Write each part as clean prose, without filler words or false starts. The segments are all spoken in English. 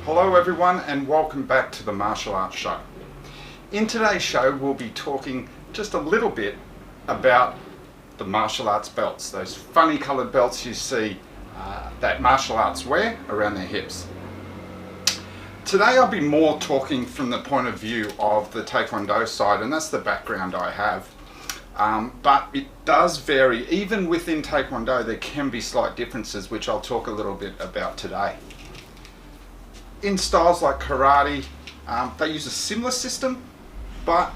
Hello everyone and welcome back to the Martial Arts Show. In today's show we'll be talking just a little bit about the martial arts belts, those funny coloured belts you see that martial arts wear around their hips. Today I'll be more talking from the point of view of the Taekwondo side, and that's the background I have. But it does vary. Even within Taekwondo there can be slight differences, which I'll talk a little bit about today. In styles like karate, they use a similar system, but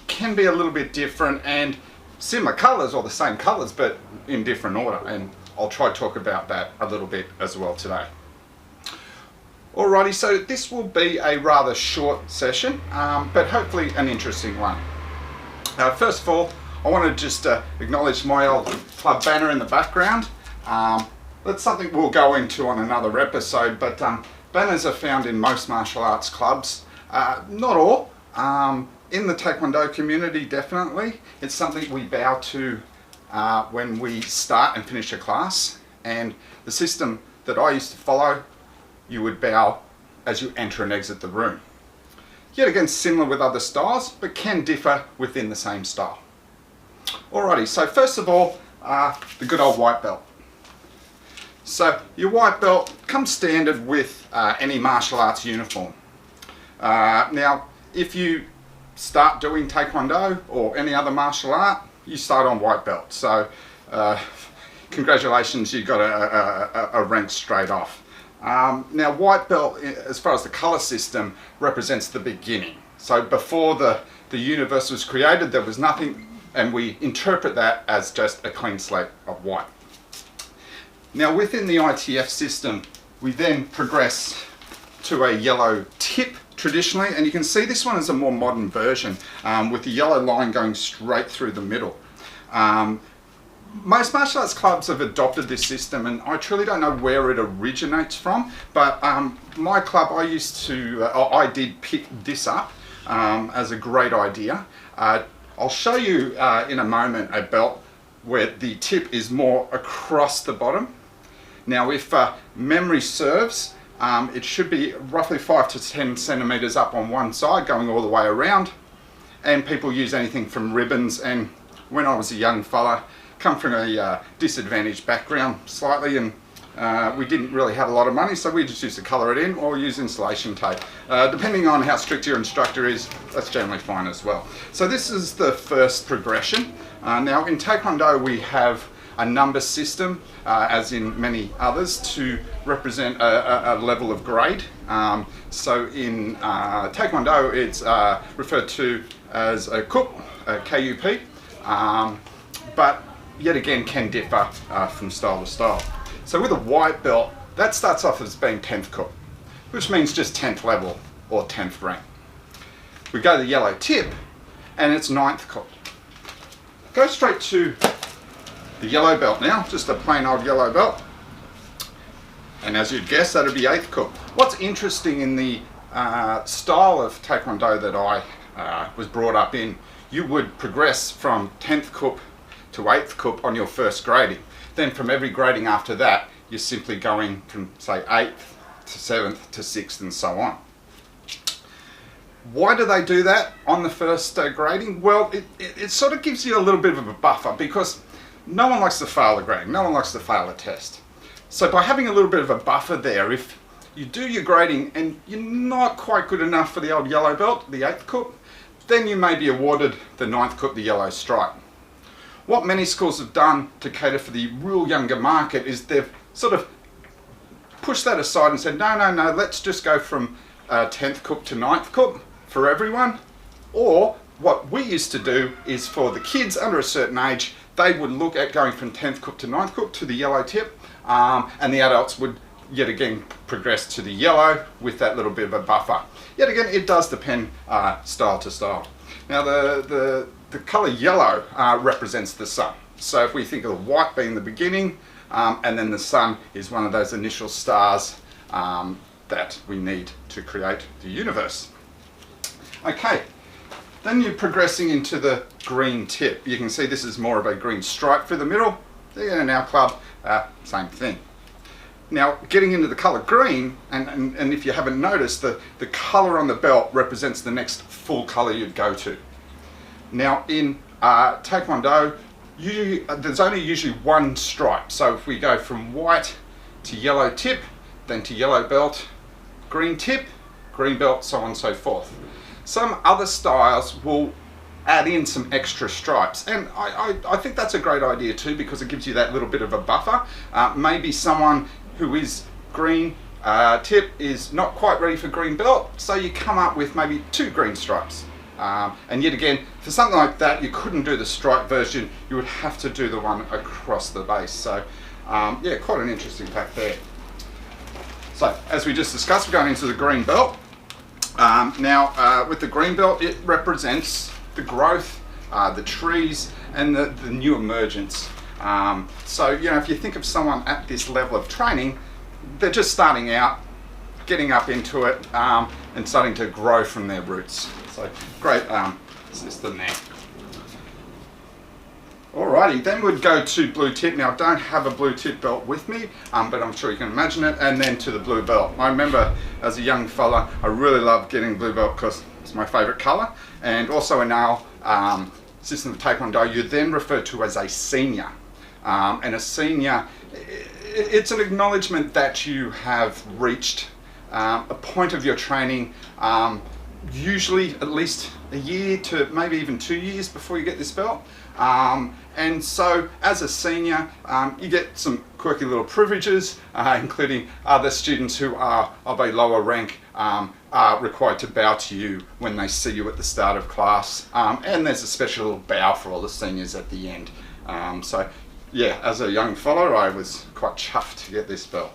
can be a little bit different, and similar colours or the same colours but in different order, and I'll try to talk about that a little bit as well today. Alrighty, so this will be a rather short session, but hopefully an interesting one. First of all, I want to just acknowledge my old club banner in the background. That's something we'll go into on another episode, but banners are found in most martial arts clubs. Not all. In the Taekwondo community, definitely. It's something we bow to when we start and finish a class. And the system that I used to follow, you would bow as you enter and exit the room. Yet again, similar with other styles, but can differ within the same style. Alrighty, so first of all, the good old white belt. So your white belt comes standard with any martial arts uniform. Now, if you start doing Taekwondo or any other martial art, you start on white belt. So congratulations, you got a rank straight off. Now white belt, as far as the colour system, represents the beginning. So before the universe was created, there was nothing, and we interpret that as just a clean slate of white. Now within the ITF system, we then progress to a yellow tip traditionally, and you can see this one is a more modern version with the yellow line going straight through the middle. Most martial arts clubs have adopted this system, and I truly don't know where it originates from, but my club, I did pick this up as a great idea. I'll show you in a moment a belt where the tip is more across the bottom. Now if memory serves, it should be roughly 5 to 10 centimeters up on one side going all the way around, and people use anything from ribbons. And when I was a young fella, come from a disadvantaged background slightly, and we didn't really have a lot of money, so we just used to colour it in or use insulation tape. Depending on how strict your instructor is, that's generally fine as well. So this is the first progression. Now in Taekwondo we have a number system, as in many others, to represent a level of grade. So in Taekwondo it's referred to as a KUP, K-U-P, but yet again can differ from style to style. So with a white belt, that starts off as being 10th KUP, which means just 10th level or 10th rank. We go to the yellow tip and it's 9th KUP. Go straight to the yellow belt now, just a plain old yellow belt. And as you'd guess, that'd be 8th KUP. What's interesting in the style of Taekwondo that I was brought up in, you would progress from 10th KUP to 8th KUP on your first grading. Then from every grading after that, you're simply going from, say, 8th to 7th to 6th and so on. Why do they do that on the first grading? Well, it sort of gives you a little bit of a buffer, because no one likes to fail a grading, no one likes to fail a test. So by having a little bit of a buffer there, if you do your grading and you're not quite good enough for the old yellow belt, the 8th KUP, then you may be awarded the 9th KUP, the yellow stripe. What many schools have done to cater for the real younger market is they've sort of pushed that aside and said, no, let's just go from 10th KUP to 9th KUP for everyone. Or what we used to do is, for the kids under a certain age, they would look at going from 10th KUP to 9th KUP to the yellow tip, and the adults would yet again progress to the yellow with that little bit of a buffer. Yet again, it does depend style to style. Now the colour yellow represents the sun. So if we think of the white being the beginning, and then the sun is one of those initial stars that we need to create the universe. Okay, then you're progressing into the green tip. You can see this is more of a green stripe through the middle. In our club, same thing. Now, getting into the colour green, and if you haven't noticed, the colour on the belt represents the next full colour you'd go to. Now, in Taekwondo, there's only usually one stripe. So if we go from white to yellow tip, then to yellow belt, green tip, green belt, so on and so forth. Some other styles will add in some extra stripes, and I think that's a great idea too, because it gives you that little bit of a buffer. Maybe someone who is green tip is not quite ready for green belt, so you come up with maybe 2 green stripes. And yet again, for something like that, you couldn't do the stripe version, you would have to do the one across the base. So yeah, quite an interesting fact there. So as we just discussed, we're going into the green belt. Now with the green belt, it represents the growth, the trees, and the new emergence. So, you know, if you think of someone at this level of training, they're just starting out, getting up into it, and starting to grow from their roots. So, great system there. Alrighty, then we'd go to blue tip. Now, I don't have a blue tip belt with me, but I'm sure you can imagine it, and then to the blue belt. I remember as a young fella, I really loved getting blue belt because it's my favourite colour, and also in our system of Taekwondo, you're then referred to as a senior. And a senior, it's an acknowledgement that you have reached a point of your training, usually at least a year to maybe even 2 years before you get this belt. And so as a senior, you get some quirky little privileges, including other students who are of a lower rank are required to bow to you when they see you at the start of class. And there's a special little bow for all the seniors at the end. So yeah, as a young fellow, I was quite chuffed to get this belt.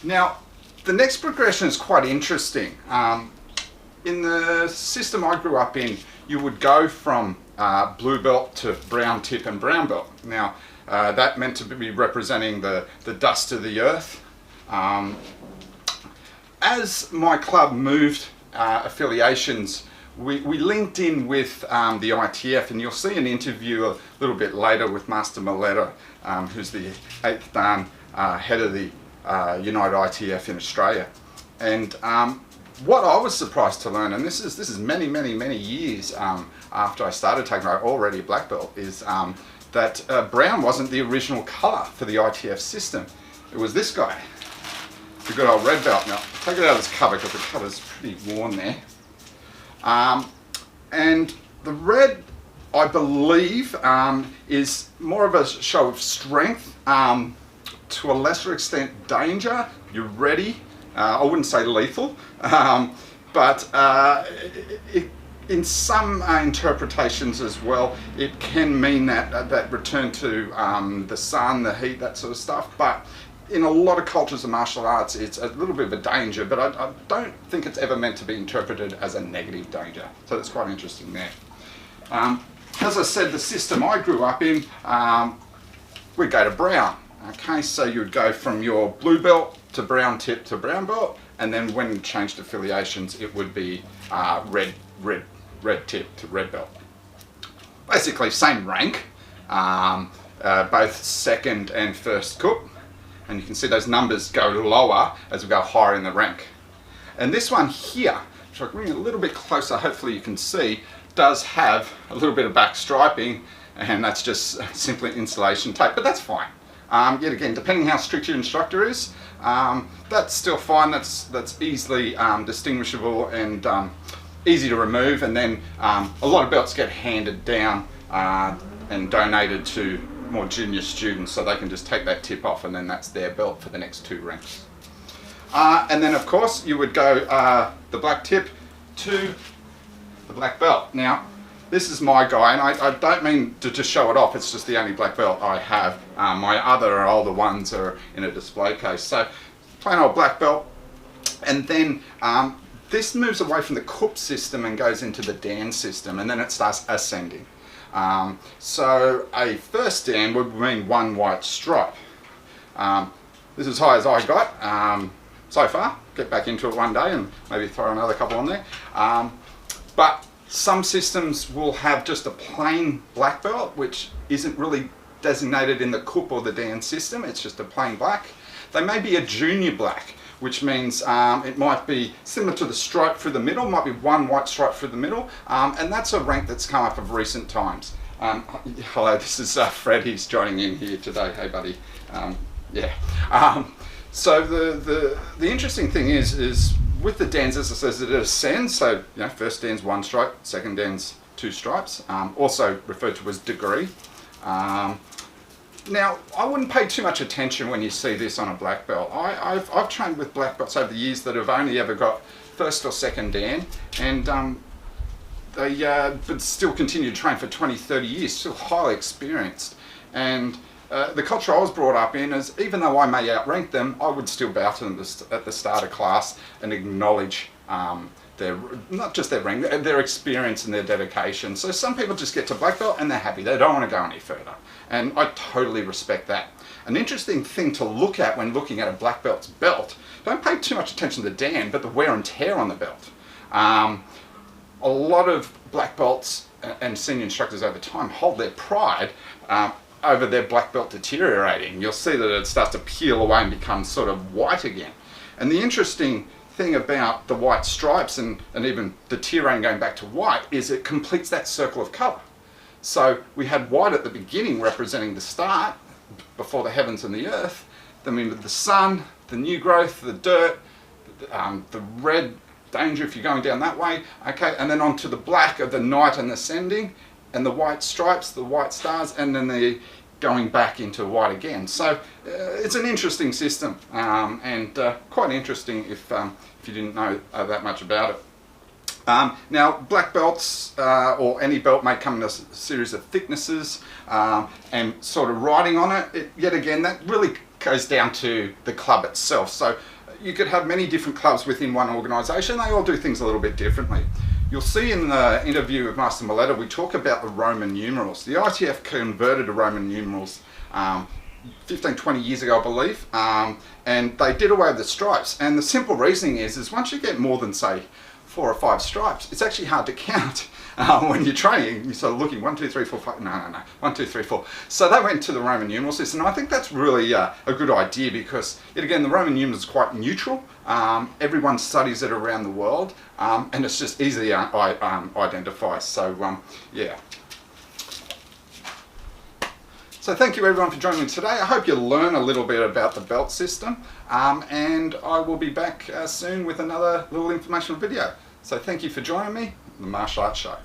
Now, the next progression is quite interesting. In the system I grew up in, you would go from blue belt to brown tip and brown belt. Now, that meant to be representing the dust of the earth. As my club moved affiliations, we linked in with the ITF, and you'll see an interview a little bit later with Master Maletta, who's the 8th Dan head of the United ITF in Australia. And what I was surprised to learn, and this is many years after I started Taekwondo, already a black belt, is that brown wasn't the original colour for the ITF system. It was this guy, the good old red belt. Now, take it out of this cover because the cover's pretty worn there. And the red, I believe, is more of a show of strength, to a lesser extent danger. You're ready. I wouldn't say lethal, but in some interpretations as well, it can mean that return to the sun, the heat, that sort of stuff. But in a lot of cultures of martial arts, it's a little bit of a danger, but I don't think it's ever meant to be interpreted as a negative danger. So that's quite interesting there. As I said, the system I grew up in, we'd go to brown. Okay, so you'd go from your blue belt to brown tip to brown belt, and then when you changed affiliations, it would be red tip to red belt. Basically, same rank, both second and first cup. And you can see those numbers go lower as we go higher in the rank. And this one here, which I'll bring a little bit closer, hopefully you can see, does have a little bit of back striping, and that's just simply insulation tape, but that's fine. Yet again, depending how strict your instructor is, that's still fine. That's easily distinguishable and easy to remove. And then a lot of belts get handed down and donated to more junior students, so they can just take that tip off, and then that's their belt for the next 2 ranks. And then of course you would go the black tip to the black belt. Now this is my guy, and I don't mean to just show it off, it's just the only black belt I have. My other older ones are in a display case. So plain old black belt. And then this moves away from the cup system and goes into the Dan system, and then it starts ascending. So a first Dan would mean 1 white stripe. This is as high as I got so far. Get back into it one day and maybe throw another couple on there. But some systems will have just a plain black belt, which isn't really designated in the Kup or the Dan system. It's just a plain black. They may be a junior black, which means it might be similar to the stripe through the middle, might be one white stripe through the middle, and that's a rank that's come up of recent times. Hello, this is Fred, he's joining in here today. Hey buddy. So the interesting thing is with the Dans, as it says, it ascends, so first Dan's one stripe, second Dan's two stripes, also referred to as degree. Now, I wouldn't pay too much attention when you see this on a black belt. I've trained with black belts over the years that have only ever got first or second Dan, and they but still continue to train for 20, 30 years, still highly experienced. And the culture I was brought up in is, even though I may outrank them, I would still bow to them at the start of class and acknowledge their, not just their rank, their experience and their dedication. So some people just get to black belt and they're happy, they don't want to go any further. And I totally respect that. An interesting thing to look at when looking at a black belt's belt, don't pay too much attention to the Dan, but the wear and tear on the belt. A lot of black belts and senior instructors over time hold their pride over their black belt deteriorating. You'll see that it starts to peel away and become sort of white again. And the interesting thing about the white stripes and even deteriorating going back to white is it completes that circle of colour. So we had white at the beginning representing the start, before the heavens and the earth, then we had the sun, the new growth, the dirt, the red danger if you're going down that way, okay, and then onto the black of the night and ascending, and the white stripes, the white stars, and then the going back into white again. So it's an interesting system, and quite interesting if you didn't know that much about it. Now, black belts or any belt may come in a series of thicknesses and sort of writing on it. Yet again, that really goes down to the club itself. So you could have many different clubs within one organisation. They all do things a little bit differently. You'll see in the interview with Master Milletta, we talk about the Roman numerals. The ITF converted to Roman numerals 15, 20 years ago, I believe, and they did away with the stripes. And the simple reasoning is once you get more than, say, 4 or 5 stripes, it's actually hard to count when you're training. You're sort of looking 1, 2, 3, 4, 5. No. 1, 2, 3, 4. So they went to the Roman numeral system. I think that's really a good idea because, yet again, the Roman numeral is quite neutral. Everyone studies it around the world, and it's just easily identified. So yeah. So thank you everyone for joining me today. I hope you learn a little bit about the belt system, and I will be back soon with another little informational video. So thank you for joining me on the Martial Arts Show.